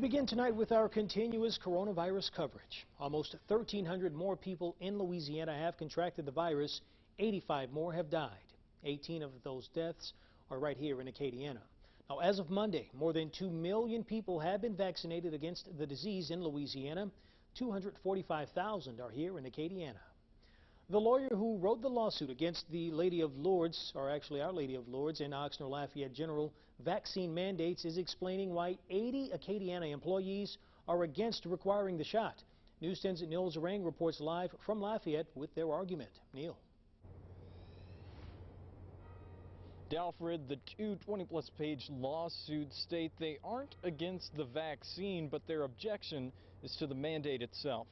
begin tonight with our continuous coronavirus coverage. Almost 1,300 more people in Louisiana have contracted the virus. 85 more have died. 18 of those deaths are right here in Acadiana. Now, as of Monday, more than 2 million people have been vaccinated against the disease in Louisiana. 245,000 are here in Acadiana. The lawyer who wrote the lawsuit against the Lady of Lourdes, or actually Our Lady of Lourdes and Oxnard Lafayette General vaccine mandates, is explaining why 80 Acadiana employees are against requiring the shot. News 10's Neil Zarang reports live from Lafayette with their argument. Neil. Dalfred, the two 20-plus page lawsuits state they aren't against the vaccine, but their objection is to the mandate itself.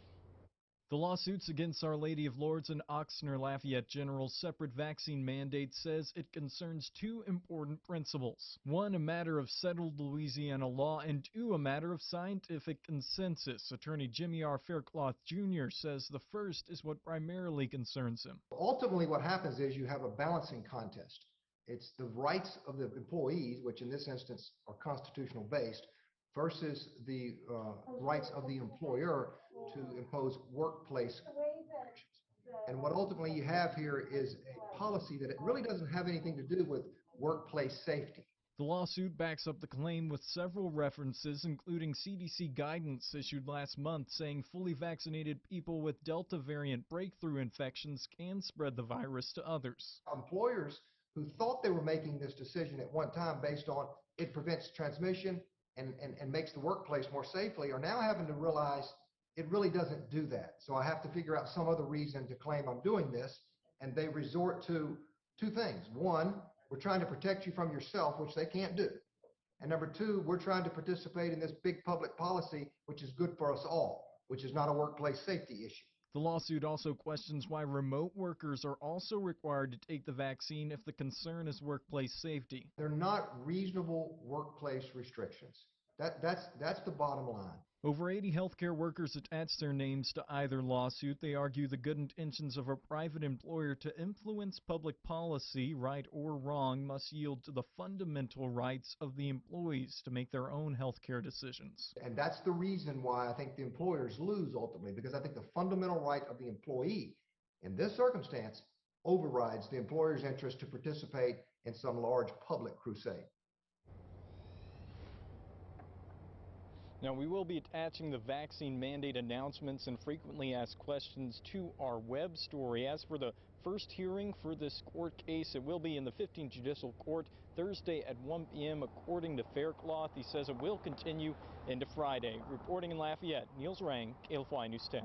The lawsuits against Our Lady of Lourdes and Oxnard Lafayette General's separate vaccine mandate says it concerns two important principles. One, a matter of settled Louisiana law, and two, a matter of scientific consensus. Attorney Jimmy R. Faircloth Jr. says the first is what primarily concerns him. Ultimately, what happens is you have a balancing contest. It's the rights of the employees, which in this instance are constitutional based, versus the rights of the employer to impose workplace restrictions. And what ultimately you have here is a policy that it really doesn't have anything to do with workplace safety. The lawsuit backs up the claim with several references, including CDC guidance issued last month saying fully vaccinated people with Delta variant breakthrough infections can spread the virus to others. Employers who thought they were making this decision at one time based on it prevents transmission and makes the workplace more safely are now having to realize it really doesn't do that. So I have to figure out some other reason to claim I'm doing this, and they resort to two things. One, we're trying to protect you from yourself, which they can't do. And number two, we're trying to participate in this big public policy, which is good for us all, which is not a workplace safety issue. The lawsuit also questions why remote workers are also required to take the vaccine if the concern is workplace safety. They're not reasonable workplace restrictions. That's the bottom line. Over 80 healthcare workers attached their names to either lawsuit. They argue the good intentions of a private employer to influence public policy, right or wrong, must yield to the fundamental rights of the employees to make their own healthcare decisions. And that's the reason why I think the employers lose ultimately, because I think the fundamental right of the employee in this circumstance overrides the employer's interest to participate in some large public crusade. Now, we will be attaching the vaccine mandate announcements and frequently asked questions to our web story. As for the first hearing for this court case, it will be in the 15th Judicial Court Thursday at 1 p.m. According to Faircloth, he says it will continue into Friday. Reporting in Lafayette, Neil Zarang, KLFY News 10.